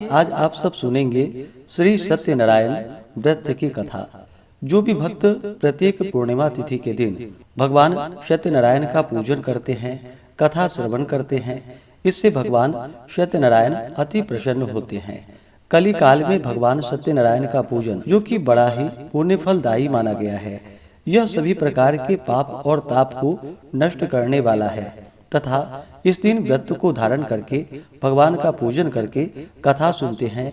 आज आप सब सुनेंगे श्री सत्यनारायण व्रत की कथा। जो भी भक्त प्रत्येक पूर्णिमा तिथि के दिन भगवान सत्यनारायण का पूजन करते हैं, कथा श्रवण करते हैं, इससे भगवान सत्यनारायण अति प्रसन्न होते हैं। कली काल में भगवान सत्यनारायण का पूजन, जो कि बड़ा ही पुण्य फलदायी माना गया है, यह सभी प्रकार के पाप और ताप को नष्ट करने वाला है तथा इस दिन व्रत को धारण करके भगवान का पूजन करके कथा सुनते हैं।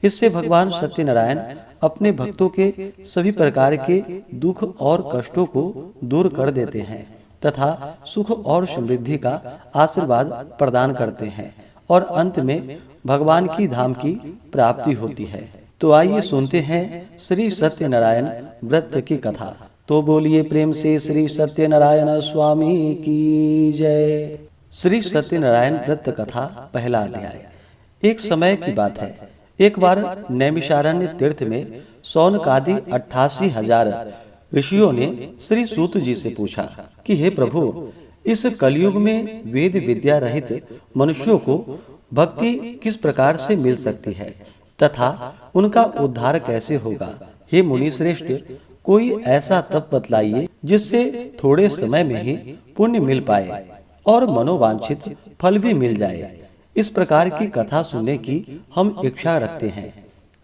इससे भगवान सत्यनारायण अपने भक्तों के सभी प्रकार के दुख और कष्टों को दूर कर देते हैं तथा सुख और समृद्धि का आशीर्वाद प्रदान करते हैं और अंत में भगवान की धाम की प्राप्ति होती है। तो आइए सुनते हैं श्री सत्यनारायण व्रत की कथा। तो बोलिए प्रेम से श्री सत्यनारायण स्वामी की जय। श्री सत्यनारायण व्रत कथा, पहला अध्याय। एक समय की बात है, एक बार नैमिषारण्य तीर्थ में सौनकादि 88,000 ऋषियों ने श्री सूत जी से पूछा कि हे प्रभु, इस कलयुग में वेद विद्या रहित मनुष्यों को भक्ति किस प्रकार से मिल सकती है तथा उनका उद्धार कैसे होगा। हे मुनि श्रेष्ठ, कोई ऐसा तप बतलाइए जिससे थोड़े समय में ही पुण्य मिल पाए और मनोवांछित फल भी मिल जाए। इस प्रकार की कथा सुनने की हम इच्छा रखते हैं।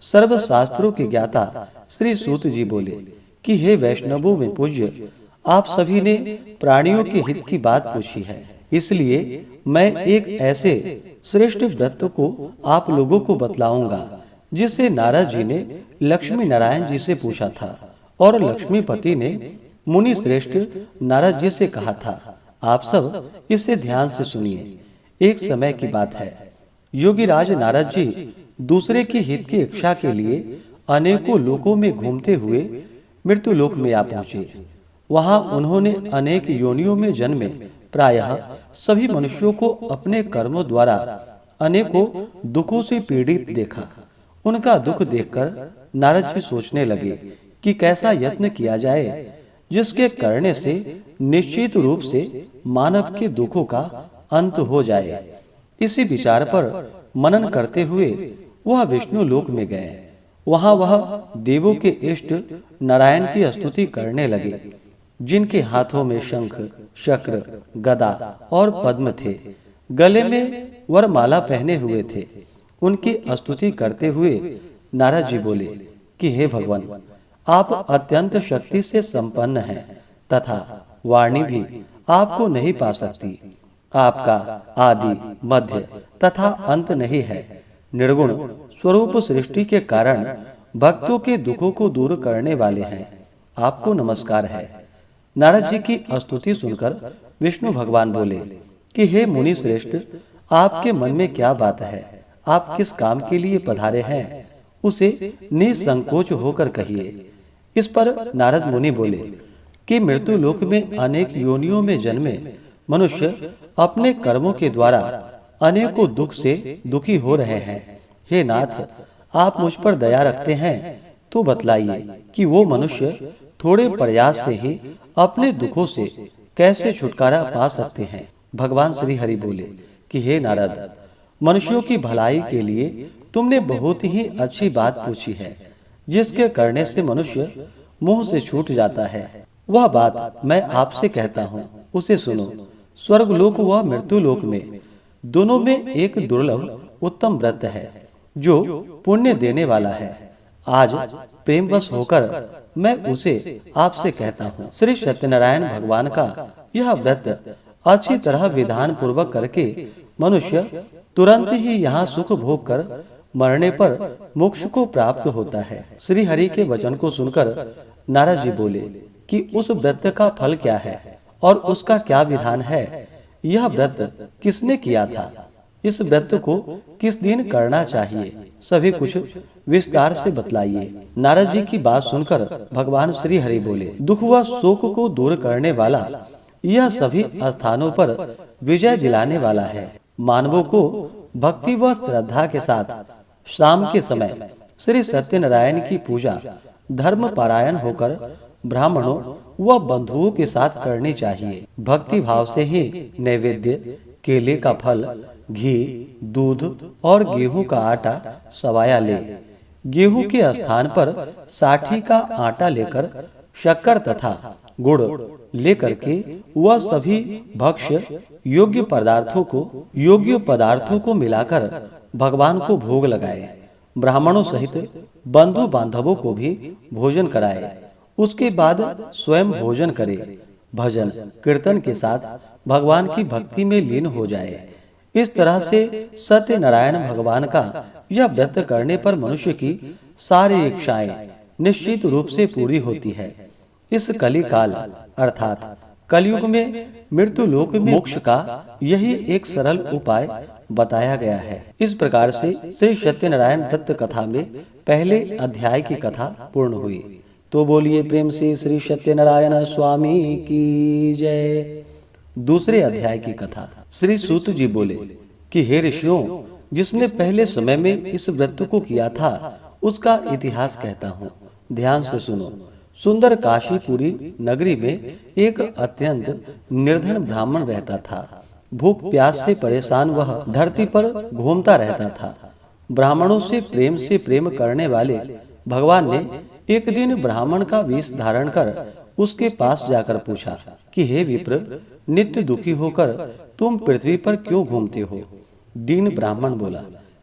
सर्व शास्त्रों के ज्ञाता श्री सूत जी बोले कि हे वैष्णवों में पूज्य, आप सभी ने प्राणियों के हित की बात पूछी है, इसलिए मैं एक ऐसे श्रेष्ठ व्रत को आप लोगों को बतलाऊंगा जिसे नारद जी ने लक्ष्मी नारायण जी से पूछा था और लक्ष्मीपति ने मुनि श्रेष्ठ नारद जी से कहा था। आप सब इसे ध्यान से सुनिए। एक समय की बात है, योगी राज नारद जी दूसरे के हित की इच्छा के लिए अनेकों लोकों में घूमते हुए मृत्यु लोक में आ पहुंचे। वहां उन्होंने अनेक योनियों में जन्मे प्रायः सभी मनुष्यों को अपने कर्मों द्वारा अनेकों दुखों से पीड़ित देखा। उनका दुख देखकर नारद जी सोचने लगे कि कैसा यत्न किया जाए जिसके करने से निश्चित रूप से मानव के दुखों का अंत हो जाए। इसी विचार पर मनन करते हुए वह विष्णु लोक में गए। वहां वह देवों के इष्ट नारायण की स्तुति करने लगे, जिनके हाथों में शंख, चक्र, गदा और पद्म थे, गले में वरमाला पहने हुए थे। उनकी स्तुति करते हुए नारद जी बोले कि हे भगवान, आप अत्यंत शक्ति से संपन्न हैं तथा वाणी भी आपको नहीं पा सकती। आपका आदि, मध्य तथा अंत नहीं है। निर्गुण स्वरूप सृष्टि के कारण भक्तों के दुखों को दूर करने वाले हैं। आपको नमस्कार है। नारद जी की स्तुति सुनकर विष्णु भगवान बोले कि हे मुनि श्रेष्ठ, आपके मन में क्या बात है? आप किस काम के लिए पधारे हैं, उसे निसंकोच होकर कहिए। इस पर नारद मुनि बोले कि मृत्यु लोक में अनेक योनियों में जन्मे मनुष्य अपने कर्मों के द्वारा अनेकों दुख से दुखी हो रहे हैं। हे नाथ, आप मुझ पर दया रखते हैं तो बतलाइए कि वो मनुष्य थोड़े प्रयास से ही अपने दुखों से कैसे छुटकारा पा सकते हैं। भगवान श्री हरि बोले कि हे नारद, मनुष्यों की भलाई के लिए तुमने बहुत ही अच्छी बात पूछी है, जिसके करने से मनुष्य मोह से छूट जाता है। वह बात मैं आपसे कहता हूँ, उसे सुनो। स्वर्ग लोक व मृत्यु लोक में दोनों में एक दुर्लभ उत्तम व्रत है जो पुण्य देने वाला है। आज प्रेमवश होकर मैं उसे आपसे कहता हूँ। श्री सत्यनारायण भगवान का यह व्रत अच्छी तरह विधान पूर्वक करके मनुष्य तुरंत ही यहाँ सुख भोग कर मरने पर मोक्ष को प्राप्त होता है। श्री हरि के वचन को सुनकर नारद जी बोले कि उस व्रत का फल क्या है और उसका क्या विधान है? यह व्रत किसने किया था? इस व्रत को किस दिन करना चाहिए? सभी कुछ विस्तार से बतलाइए। नारद जी की बात सुनकर भगवान श्री हरि बोले, दुख व शोक को दूर करने वाला यह सभी स्थानों पर विजय दिलाने वाला है। मानवों को भक्ति व श्रद्धा के साथ शाम के समय श्री सत्यनारायण की पूजा धर्म पारायण होकर ब्राह्मणों व बंधुओं के साथ करनी चाहिए। भक्ति भाव से ही नैवेद्य, केले का फल, घी, दूध और गेहूं का आटा सवाया ले। गेहूं के स्थान पर साठी का आटा लेकर शक्कर तथा गुड़ लेकर के वह सभी भक्ष्य योग्य पदार्थों को मिलाकर भगवान को भोग लगाए। ब्राह्मणों सहित बंधु बांधवों को भी भोजन कराए। उसके बाद स्वयं भोजन करे, भजन कीर्तन के साथ भगवान की भक्ति में लीन हो जाए। इस तरह से सत्यनारायण भगवान का यह व्रत करने पर मनुष्य की सारी इच्छाएं निश्चित रूप से पूरी होती है। इस कली काल अर्थात कलयुग में मृत्यु लोक में मोक्ष का यही एक सरल उपाय बताया गया है। इस प्रकार से श्री सत्यनारायण व्रत कथा में पहले अध्याय की कथा पूर्ण हुई। तो बोलिए प्रेम से श्री सत्यनारायण स्वामी की जय। दूसरे अध्याय की कथा। श्री सूत जी बोले कि हे ऋषियों, जिसने पहले समय में इस व्रत को किया था उसका इतिहास कहता हूँ, ध्यान से सुनो। सुंदर काशीपुरी नगरी में एक अत्यंत निर्धन ब्राह्मण रहता था। भूख प्यास से परेशान वह धरती पर घूमता रहता था। ब्राह्मणों से प्रेम करने वाले भगवान ने एक दिन ब्राह्मण का वेश धारण कर उसके पास जाकर पूछा कि हे विप्र, नित्य दुखी होकर तुम पृथ्वी पर क्यों घूमते हो? दीन ब्राह्मण बोला,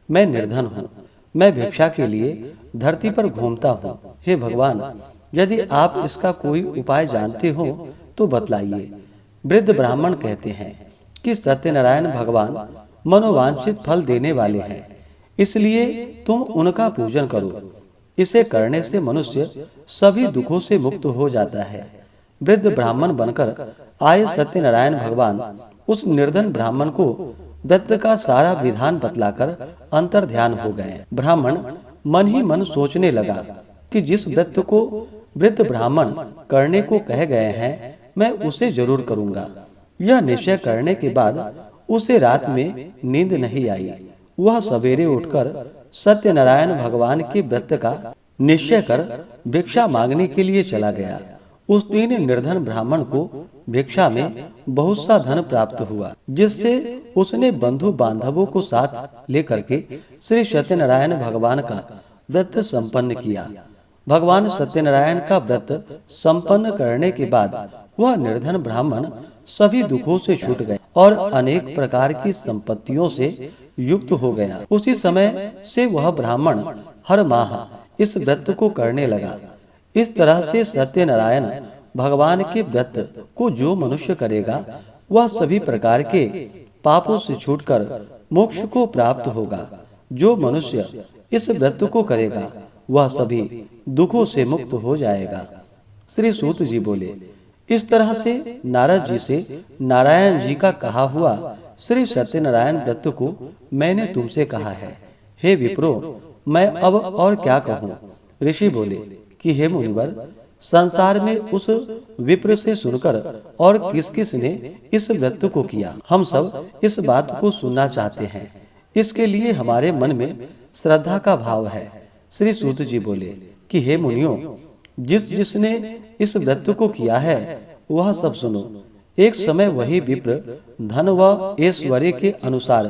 मैं निर्धन हूँ, मैं भिक्षा के लिए धरती पर घूमता हूँ। हे भगवान, यदि आप इसका कोई उपाय जानते हो तो बतलाइए। वृद्ध ब्राह्मण कहते हैं कि सत्यनारायण भगवान मनोवांछित फल देने वाले हैं, इसलिए तुम उनका पूजन करो। इसे करने से मनुष्य सभी दुखों से मुक्त हो जाता है। वृद्ध ब्राह्मण बनकर आए सत्यनारायण भगवान उस निर्धन ब्राह्मण को व्रत का सारा विधान बतलाकर अंतर ध्यान हो गए। ब्राह्मण मन ही मन सोचने लगा कि जिस व्रत को वृद्ध ब्राह्मण करने को कह गए हैं, मैं उसे जरूर करूंगा। यह निश्चय करने के बाद उसे रात में नींद नहीं आई। वह सवेरे उठकर सत्यनारायण भगवान के व्रत का निश्चय कर भिक्षा मांगने के लिए चला गया। उस दिन निर्धन ब्राह्मण को भिक्षा में बहुत सा धन प्राप्त हुआ, जिससे उसने बंधु बांधवों को साथ लेकर के श्री सत्यनारायण भगवान का व्रत संपन्न किया। भगवान सत्यनारायण का व्रत संपन्न करने के बाद वह निर्धन ब्राह्मण सभी दुखों से छूट गया और अनेक प्रकार की संपत्तियों से युक्त हो गया। उसी समय से वह ब्राह्मण हर माह इस व्रत को करने लगा। इस तरह से सत्यनारायण भगवान के व्रत को जो मनुष्य करेगा वह सभी प्रकार के पापों से छूटकर मोक्ष को प्राप्त होगा। जो मनुष्य इस व्रत को करेगा वह सभी दुखों से मुक्त हो जाएगा। श्री सूत जी बोले, इस तरह से नारद जी से नारायण जी का कहा हुआ श्री सत्यनारायण व्रत को मैंने तुमसे कहा है। हे विप्रो, मैं अब और क्या कहूँ? ऋषि बोले कि हे मुनिवर, संसार में उस विप्र से सुनकर और किस किस ने इस व्रत को किया, हम सब इस बात को सुनना चाहते हैं। इसके लिए हमारे मन में श्रद्धा का भाव है। श्री सूत जी बोले कि हे मुनियों, जिसने इस व्रत को किया है वह सब सुनो। एक समय वही विप्र धन व ऐश्वर्य के अनुसार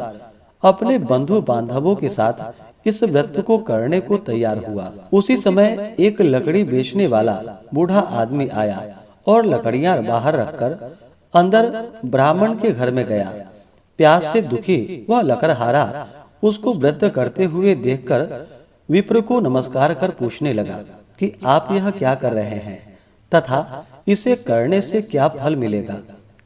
अपने बंधु बांधवों के साथ इस व्रत को करने को तैयार हुआ। उसी समय एक लकड़ी बेचने वाला बूढ़ा आदमी आया और लकड़ियां बाहर रखकर अंदर ब्राह्मण के घर में गया। प्यास से दुखी वह लकड़हारा उसको व्रत करते हुए देखकर विप्र को नमस्कार कर पूछने लगा कि आप यह क्या कर रहे हैं तथा इसे करने से क्या फल मिलेगा,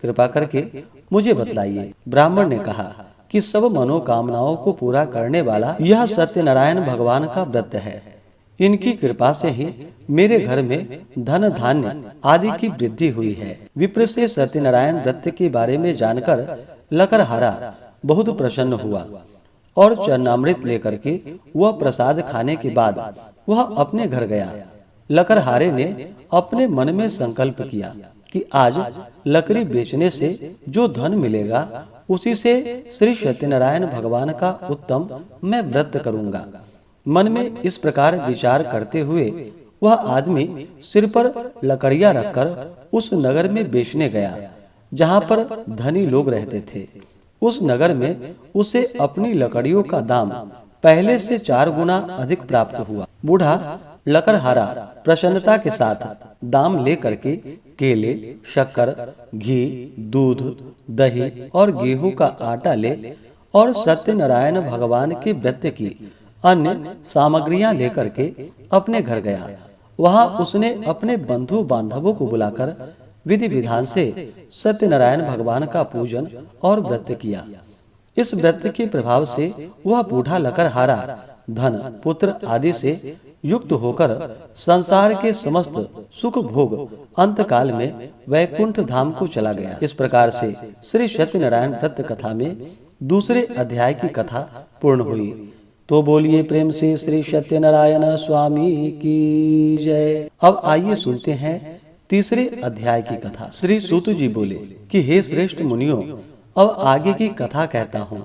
कृपा करके मुझे बतलाइए। ब्राह्मण ने कहा कि सब मनोकामनाओं को पूरा करने वाला यह सत्यनारायण भगवान का व्रत है। इनकी कृपा से ही मेरे घर में धन धान्य आदि की वृद्धि हुई है। विप्र से सत्यनारायण व्रत के बारे में जानकर लकड़हारा बहुत प्रसन्न हुआ और चरणामृत लेकर के वह प्रसाद खाने के बाद वह अपने घर गया। लकड़हारे ने अपने मन में संकल्प किया कि आज लकड़ी बेचने से जो धन मिलेगा उसी से श्री सत्यनारायण भगवान का उत्तम मैं व्रत करूंगा। मन में इस प्रकार विचार करते हुए वह आदमी सिर पर लकड़ियां रखकर उस नगर में बेचने गया जहां पर धनी लोग रहते थे। उस नगर में उसे अपनी लकड़ियों का दाम पहले से 4 गुना अधिक प्राप्त हुआ। बूढ़ा लकड़हारा प्रसन्नता के साथ दाम ले करके केले, शक्कर, घी, दूध, दही और गेहूं का आटा ले और सत्यनारायण भगवान के व्रत की अन्य सामग्रियां लेकर के अपने घर गया। वहां उसने अपने बंधु बांधवों को बुलाकर विधि विधान से सत्यनारायण भगवान का पूजन और व्रत किया। इस व्रत के प्रभाव से वह बूढ़ा लकड़हारा धन, पुत्र आदि से युक्त होकर संसार के समस्त सुख भोग अंतकाल में वैकुंठ धाम को चला गया। इस प्रकार से श्री सत्यनारायण व्रत कथा में दूसरे अध्याय की कथा पूर्ण हुई। तो बोलिए प्रेम से श्री सत्यनारायण स्वामी की जय। अब आइए सुनते हैं तीसरे अध्याय की कथा। श्री सूत जी बोले कि हे श्रेष्ठ मुनियों, अब आगे की कथा कहता हूँ।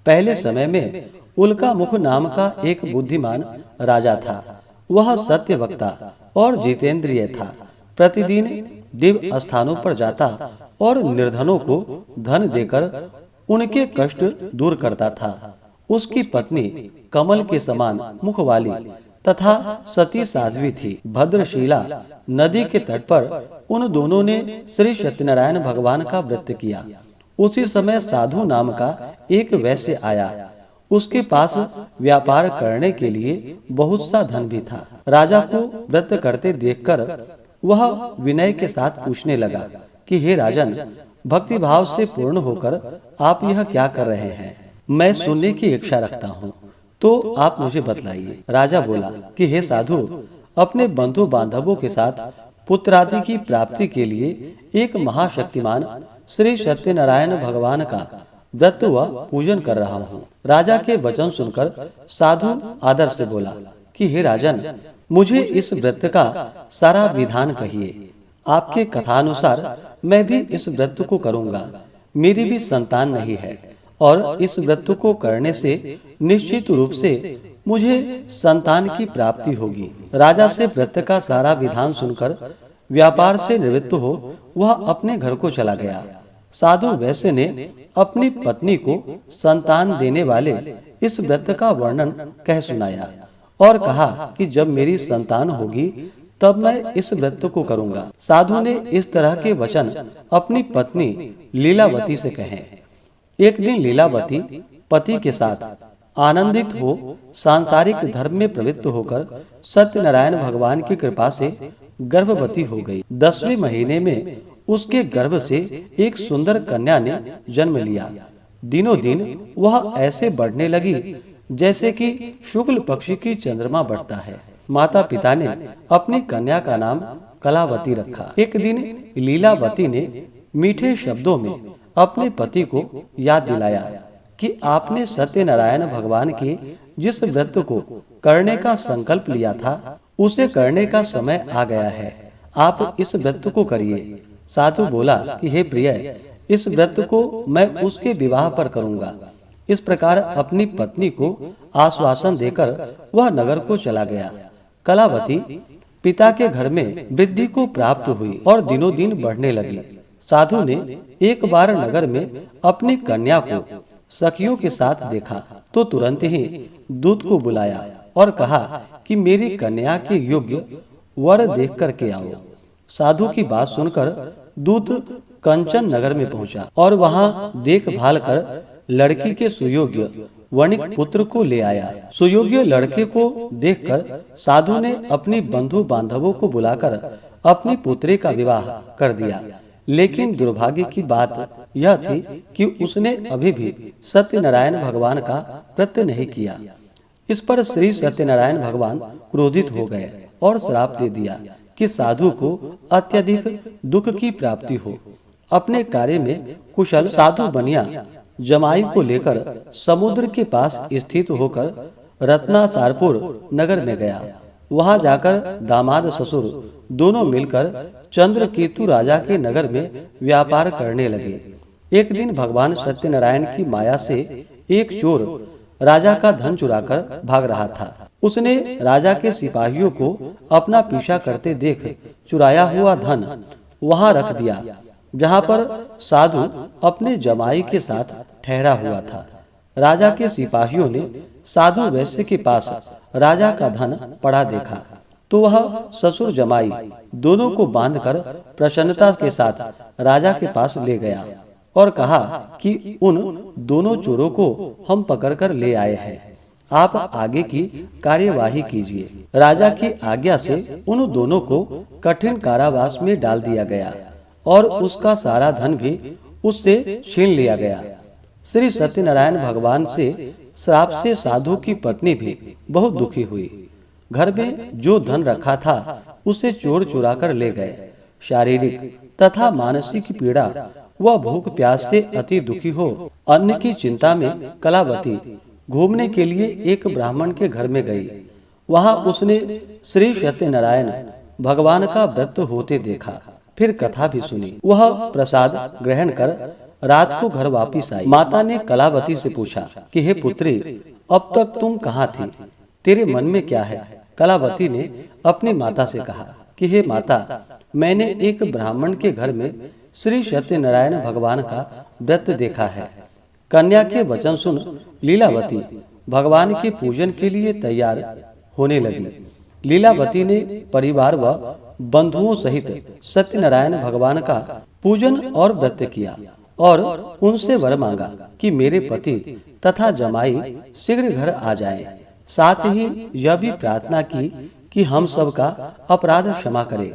पहले समय में उल्का मुख नाम का एक बुद्धिमान राजा था। वह सत्य वक्ता और जितेंद्रिय था। प्रतिदिन दिव्य स्थानों पर जाता और निर्धनों को धन देकर उनके कष्ट दूर करता था। उसकी पत्नी कमल के समान मुख वाली तथा सती साध्वी थी। भद्रशिला नदी के तट पर उन दोनों ने श्री सत्यनारायण भगवान का व्रत किया। उसी समय साधु नाम का एक वैश्य आया। उसके पास व्यापार करने के लिए बहुत सा धन भी था। राजा को व्रत करते देखकर वह विनय के साथ पूछने लगा कि हे राजन, भक्ति भाव से पूर्ण होकर आप यह क्या कर रहे हैं? मैं सुनने की इच्छा रखता हूँ, तो आप मुझे बतलाइए। राजा बोला कि हे साधु, अपने बंधु बांधवों के साथ पुत्रादि की प्राप्ति के लिए एक महाशक्तिमान श्री सत्यनारायण भगवान का व्रत व पूजन कर रहा हूँ। राजा के वचन सुनकर साधु आदर से बोला कि हे राजन, मुझे इस व्रत का सारा विधान कहिए। आपके कथानुसार मैं भी इस व्रत को करूँगा। मेरी भी संतान नहीं है और इस व्रत को करने से निश्चित रूप से मुझे संतान की प्राप्ति होगी। राजा से व्रत का सारा विधान सुनकर व्यापार से निवृत्त हो वह अपने घर को चला गया। साधु वैश्य ने अपनी पत्नी को संतान देने वाले इस व्रत का वर्णन कह सुनाया और कहा कि जब मेरी संतान होगी तब मैं इस व्रत को करूंगा। साधु ने इस तरह के वचन अपनी पत्नी लीलावती से कहे। एक दिन लीलावती पति के साथ आनंदित हो सांसारिक धर्म में प्रवृत्त होकर सत्यनारायण भगवान की कृपा से गर्भवती हो गई। 10वें महीने में उसके गर्भ से एक सुंदर कन्या ने जन्म लिया। दिनों दिन वह ऐसे बढ़ने लगी जैसे कि शुक्ल पक्षी की चंद्रमा बढ़ता है। माता पिता ने अपनी कन्या का नाम कलावती रखा। एक दिन लीलावती ने मीठे शब्दों में अपने पति को याद दिलाया कि आपने सत्यनारायण भगवान के जिस व्रत को करने का संकल्प लिया था उसे करने का समय आ गया है। आप इस व्रत को करिए। साधु बोला कि हे प्रिय, इस व्रत को मैं उसके विवाह पर करूंगा। इस प्रकार अपनी पत्नी को आश्वासन देकर वह नगर को चला गया। कलावती पिता के घर में वृद्धि को प्राप्त हुई और दिनों दिन बढ़ने लगी। साधु ने एक बार नगर में अपनी कन्या को सखियों के साथ देखा तो तुरंत ही दूत को बुलाया और कहा कि मेरी कन्या के योग्य वर देख कर के आओ। साधु की बात सुनकर दूत कंचन नगर में पहुंचा और वहां देखभाल कर लड़की के सुयोग्य वणिक पुत्र को ले आया। सुयोग्य लड़के को देखकर साधु ने अपनी बंधु बांधवों को बुलाकर अपनी पुत्री का विवाह कर दिया। लेकिन दुर्भाग्य की बात यह थी कि उसने अभी भी सत्यनारायण भगवान का व्रत नहीं किया। इस पर श्री सत्यनारायण भगवान क्रोधित हो गए और श्राप दे दिया कि साधु को अत्यधिक दुख की प्राप्ति हो। अपने कार्य में कुशल साधु बनिया जमाई को लेकर समुद्र के पास स्थित होकर रत्नासारपुर नगर में गया। वहां जाकर दामाद ससुर दोनों मिलकर चंद्रकेतु राजा के नगर में व्यापार करने लगे। एक दिन भगवान सत्यनारायण की माया से एक चोर राजा का धन चुराकर भाग रहा था। उसने राजा के सिपाहियों को अपना पीछा करते देख चुराया हुआ धन वहां रख दिया। जहाँ पर साधु अपने जमाई के साथ ठहरा हुआ था। राजा के सिपाहियों ने साधु वैश्य के पास राजा का धन पड़ा देखा तो वह ससुर जमाई दोनों को बांधकर प्रसन्नता के साथ राजा के पास ले गया और कहा कि उन दोनों चोरों को हम पकड़कर ले आए हैं, आप आगे की कार्यवाही कीजिए। राजा की आज्ञा से उन दोनों को कठिन कारावास में डाल दिया गया और उसका सारा धन भी उससे छीन लिया गया। श्री सत्यनारायण भगवान से श्राप से साधु की पत्नी भी बहुत दुखी हुई। घर में जो धन रखा था उसे चोर चुरा कर ले गए। शारीरिक तथा मानसिक पीड़ा व भूख प्यास से अति दुखी हो अन्न की चिंता में कलावती घूमने के लिए एक ब्राह्मण के घर में गई। वहां उसने श्री सत्यनारायण भगवान का व्रत होते देखा, फिर कथा भी सुनी। वह प्रसाद ग्रहण कर रात को घर वापिस आई। माता ने कलावती से पूछा कि हे पुत्री, अब तक तुम कहाँ थी, तेरे मन में क्या है? कलावती ने अपनी माता से कहा कि हे माता, मैंने एक ब्राह्मण के घर में श्री सत्यनारायण भगवान का व्रत देखा है। कन्या के वचन सुन लीलावती भगवान के पूजन के लिए तैयार होने लगी। लीलावती ने परिवार व बंधुओं सहित सत्यनारायण भगवान का पूजन और व्रत किया और उनसे वर मांगा कि मेरे पति तथा जमाई शीघ्र घर आ जाएं। साथ ही यह भी प्रार्थना की कि हम सब का अपराध क्षमा करे।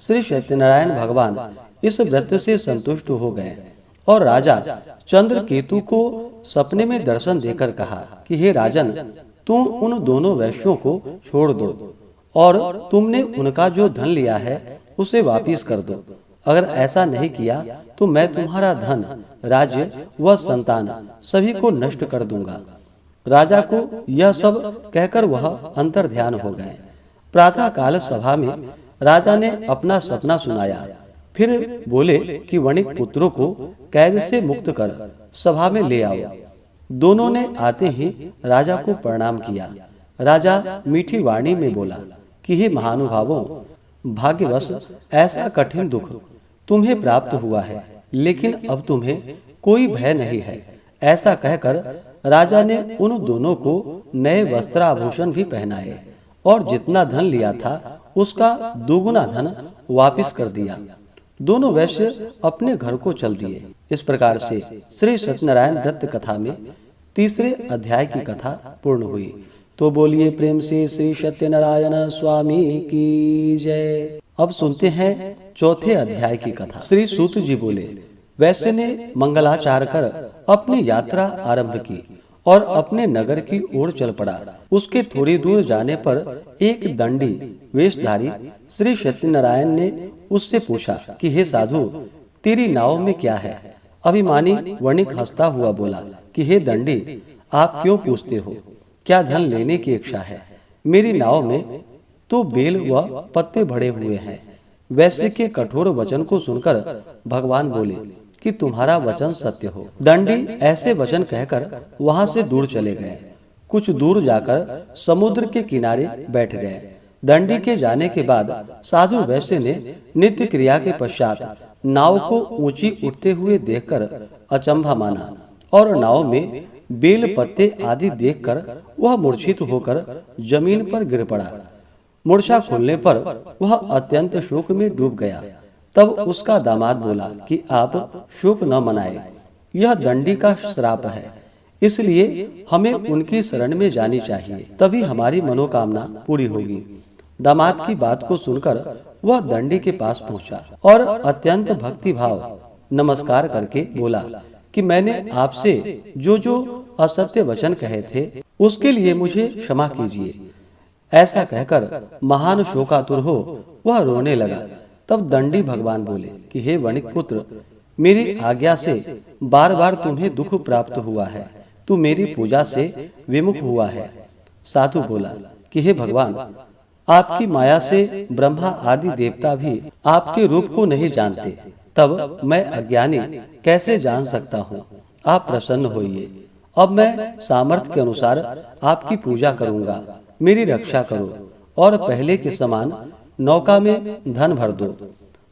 श्री सत्यनारायण भगवान इस व्रत से संतुष्ट हो गए और राजा चंद्रकेतु को सपने में दर्शन देकर कहा कि हे राजन, तुम उन दोनों वैश्यों को छोड़ दो और तुमने उनका जो धन लिया है उसे वापिस कर दो। अगर ऐसा नहीं किया तो मैं तुम्हारा धन, राज्य व संतान सभी को नष्ट कर दूंगा। राजा को यह सब कहकर वह अंतर ध्यान हो गए। प्रातः काल सभा में राजा ने अपना सपना सुनाया, फिर बोले कि वणिक पुत्रों को कैद से मुक्त कर सभा में ले आओ। दोनों ने आते ही राजा को प्रणाम किया। राजा मीठी वाणी में बोला कि हे महानुभावों, भाग्यवश ऐसा कठिन दुख तुम्हें प्राप्त हुआ है, लेकिन अब तुम्हें कोई भय नहीं है। ऐसा कहकर राजा ने उन दोनों को नए वस्त्राभूषण भी पहनाए और जितना धन लिया था उसका दुगुना धन वापिस कर दिया। दोनों वैश्य अपने घर को चल दिए। इस प्रकार से श्री सत्यनारायण व्रत कथा में तीसरे अध्याय की कथा पूर्ण हुई। तो बोलिए प्रेम से श्री सत्यनारायण स्वामी की जय। अब सुनते हैं चौथे अध्याय की कथा। श्री सूत जी बोले, वैश्य ने मंगलाचार कर अपनी यात्रा आरंभ की और अपने नगर की ओर चल पड़ा। उसके थोड़ी दूर जाने पर एक दंडी वेशधारी श्री सत्यनारायण ने उससे पूछा कि हे साधु, तेरी नाव में क्या है? अभिमानी वणिक हंसता हुआ बोला कि हे दंडी, आप क्यों पूछते हो? क्या धन लेने की इच्छा है? मेरी नाव में तो बेल व पत्ते भरे हुए हैं। वैश्य के कठोर वचन को सुनकर भगवान बोले कि तुम्हारा वचन सत्य हो। दंडी ऐसे वचन कहकर वहां से दूर चले गए। कुछ दूर जाकर समुद्र के किनारे बैठ गए। दंडी के जाने के बाद साधु वैश्य ने नित्य क्रिया के पश्चात नाव को ऊंची उठते हुए देखकर अचंभा माना और नाव में बेल पत्ते आदि देखकर वह मूर्छित होकर जमीन पर गिर पड़ा। मूर्छा खुलने पर वह अत्यंत शोक में डूब गया। तब उसका दामाद बोला कि आप शोक न मनाए, यह दंडी का श्राप है, इसलिए हमें उनकी शरण में जानी चाहिए, तभी हमारी मनोकामना पूरी होगी। दामाद की बात को सुनकर वह दंडी के पास पहुंचा और अत्यंत भक्ति भाव नमस्कार करके बोला कि मैंने आपसे जो असत्य वचन कहे थे उसके लिए मुझे क्षमा कीजिए। ऐसा कहकर महान शोकातुर हो वह रोने लगा। तब दंडी भगवान बोले कि हे वणिक पुत्र, मेरी आज्ञा से बार बार तुम्हें दुख प्राप्त हुआ है, तू मेरी पूजा से विमुख हुआ है। साधु बोला कि हे भगवान, आपकी माया से ब्रह्मा आदि देवता भी आपके रूप को नहीं जानते, तब मैं अज्ञानी कैसे जान सकता हूँ? आप प्रसन्न होइए। अब मैं सामर्थ्य के अनुसार आपकी पूजा करूंगा, मेरी रक्षा करो और पहले के समान नौका में धन भर दो।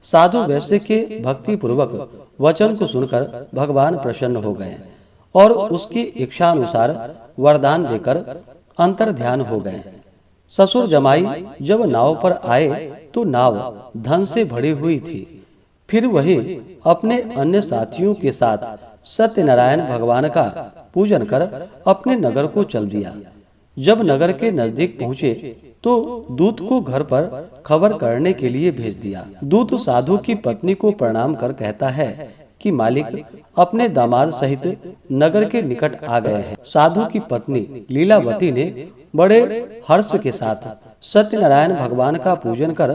साधु वैश्य के भक्ति पूर्वक वचन को सुनकर भगवान प्रसन्न हो गए और उसकी इच्छा अनुसार वरदान देकर अंतर ध्यान हो गए। ससुर जमाई जब नाव पर आए तो नाव धन से भरी हुई थी। फिर वही अपने अन्य साथियों के साथ सत्यनारायण भगवान का पूजन कर अपने नगर को चल दिया। जब नगर के नजदीक पहुँचे तो दूत को घर पर खबर करने के लिए भेज दिया। दूत साधु की पत्नी को प्रणाम कर कहता है कि मालिक अपने दामाद सहित नगर के निकट आ गए हैं। साधु की पत्नी लीलावती ने बड़े हर्ष के साथ सत्यनारायण भगवान का पूजन कर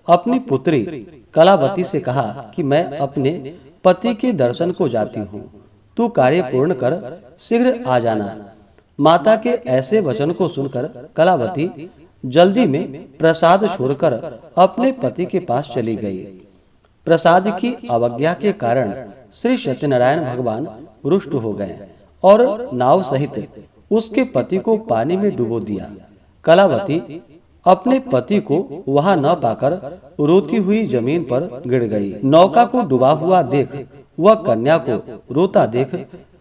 अपनी पुत्री कलावती से कहा कि मैं अपने पति के दर्शन को जाती हूँ, तू कार्य पूर्ण कर शीघ्र आ जाना। माता के ऐसे वचन को सुनकर कलावती जल्दी में प्रसाद छोड़कर अपने पति के पास चली गई। प्रसाद की अवज्ञा के कारण श्री सत्यनारायण भगवान रुष्ट हो गए और नाव सहित उसके पति को पानी में डुबो दिया। कलावती अपने पति को वहां न पाकर रोती हुई जमीन पर गिर गई। नौका को डूबा हुआ देख वह कन्या को रोता देख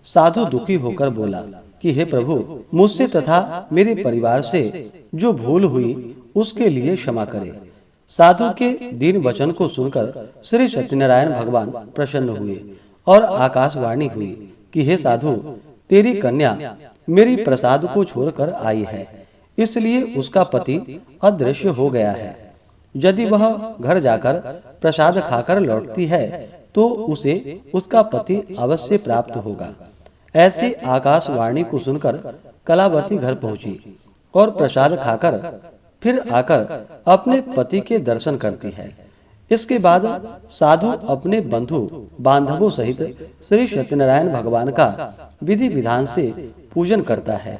साधु दुखी होकर बोला कि हे प्रभु, मुझसे तथा मेरे परिवार से जो भूल हुई उसके लिए क्षमा करे। साधु के दीन वचन को सुनकर श्री सत्यनारायण भगवान प्रसन्न हुए और आकाशवाणी हुई कि हे साधु, तेरी कन्या मेरी प्रसाद को छोड़कर आई है, इसलिए उसका पति अदृश्य हो गया है। यदि वह घर जाकर प्रसाद खाकर लौटती है तो उसे उसका पति अवश्य प्राप्त होगा। ऐसी आकाशवाणी को सुनकर कलावती घर पहुंची और प्रसाद खाकर फिर आकर अपने पति के दर्शन करती है। इसके बाद साधु अपने बंधु बांधवों सहित श्री सत्यनारायण भगवान का विधि विधान से पूजन करता है।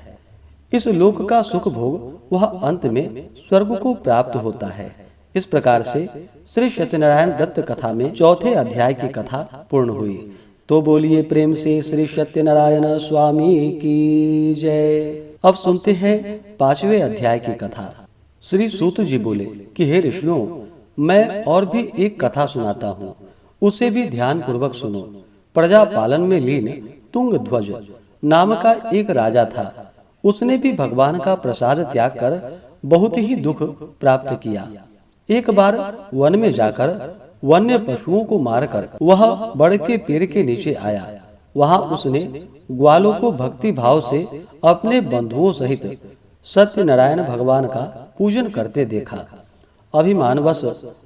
इस लोक का सुख भोग वह अंत में स्वर्ग को प्राप्त होता है। इस प्रकार से श्री सत्यनारायण व्रत कथा में चौथे अध्याय की कथा पूर्ण हुई। तो बोलिए प्रेम से श्री सत्यनारायण स्वामी की जय। अब सुनते हैं पांचवें अध्याय की कथा। श्री सूत जी बोले कि हे ऋषियों, मैं और भी एक कथा सुनाता हूँ, उसे भी ध्यान पूर्वक सुनो। प्रजा पालन में लीन तुंगध्वज नाम का एक राजा था। उसने भी भगवान का प्रसाद त्याग कर बहुत ही दुख प्राप्त किया। एक बार वन में जाकर वन्य पशुओं को मारकर वह बड़ के पेड़ के नीचे आया। वहां उसने ग्वालों को भक्ति भाव से अपने बंधुओं सहित सत्यनारायण भगवान का पूजन करते देखा। अभिमानवश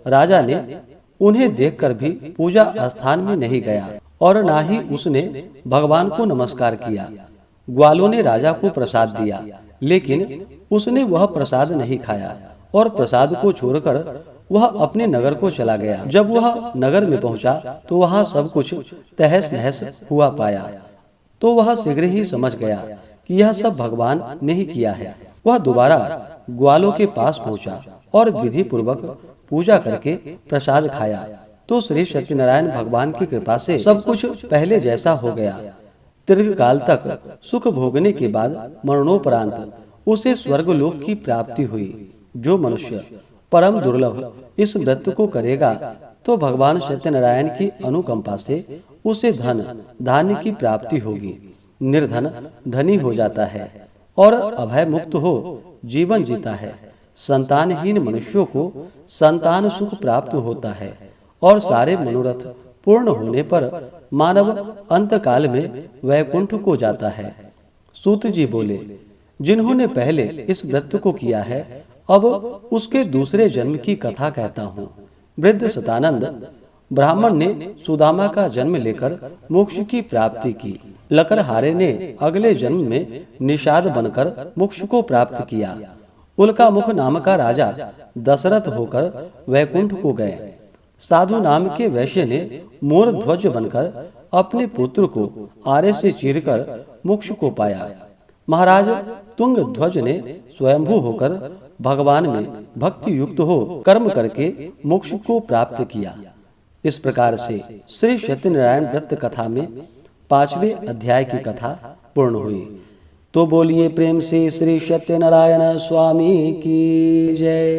राजा ने उन्हें देखकर भी पूजा स्थान में नहीं गया और ना ही उसने भगवान को नमस्कार किया। ग्वालों ने राजा को प्रसाद दिया, लेकिन उसने वह प्रसाद नहीं खाया और प्रसाद को छोड़कर वह अपने नगर को चला गया। जब वह नगर में पहुंचा तो वहां सब कुछ तहस नहस हुआ पाया, तो वह शीघ्र ही समझ गया कि यह सब भगवान ने ही किया है। वह दोबारा ग्वालों के पास पहुंचा और विधि पूर्वक पूजा करके प्रसाद खाया, तो श्री सत्यनारायण भगवान की कृपा से सब कुछ पहले जैसा हो गया। दीर्घ काल तक सुख भोगने के बाद मरणोपरांत उसे स्वर्गलोक की प्राप्ति हुई। जो मनुष्य परम दुर्लभ इस व्रत को करेगा तो भगवान सत्यनारायण की अनुकंपा से उसे धन धान्य की प्राप्ति होगी। निर्धन धनी हो जाता है और अभय मुक्त हो जीवन जीता है। संतानहीन मनुष्यों को संतान सुख प्राप्त होता है और सारे मनोरथ पूर्ण होने पर मानव अंत काल में वैकुंठ को जाता है। सूत जी बोले, जिन्होंने पहले इस व्रत को किया है अब उसके दूसरे जन्म की कथा कहता हूँ। वृद्ध सतानंद ब्राह्मण ने सुदामा का जन्म लेकर मोक्ष की प्राप्ति की। लकड़हारे ने अगले जन्म में निषाद बनकर मोक्ष को प्राप्त किया। उल्का मुख नाम का राजा दशरथ होकर वैकुंठ को गए। साधु नाम के वैश्य ने मोर ध्वज बनकर अपने पुत्र को आरे से चीरकर मोक्ष को पाया। महाराज तुंग ध्वज ने स्वयंभू होकर भगवान में भक्ति युक्त हो कर्म करके मोक्ष को प्राप्त किया। इस प्रकार से श्री सत्यनारायण व्रत कथा में पांचवें अध्याय की कथा पूर्ण हुई। तो बोलिए प्रेम से श्री सत्यनारायण स्वामी की जय।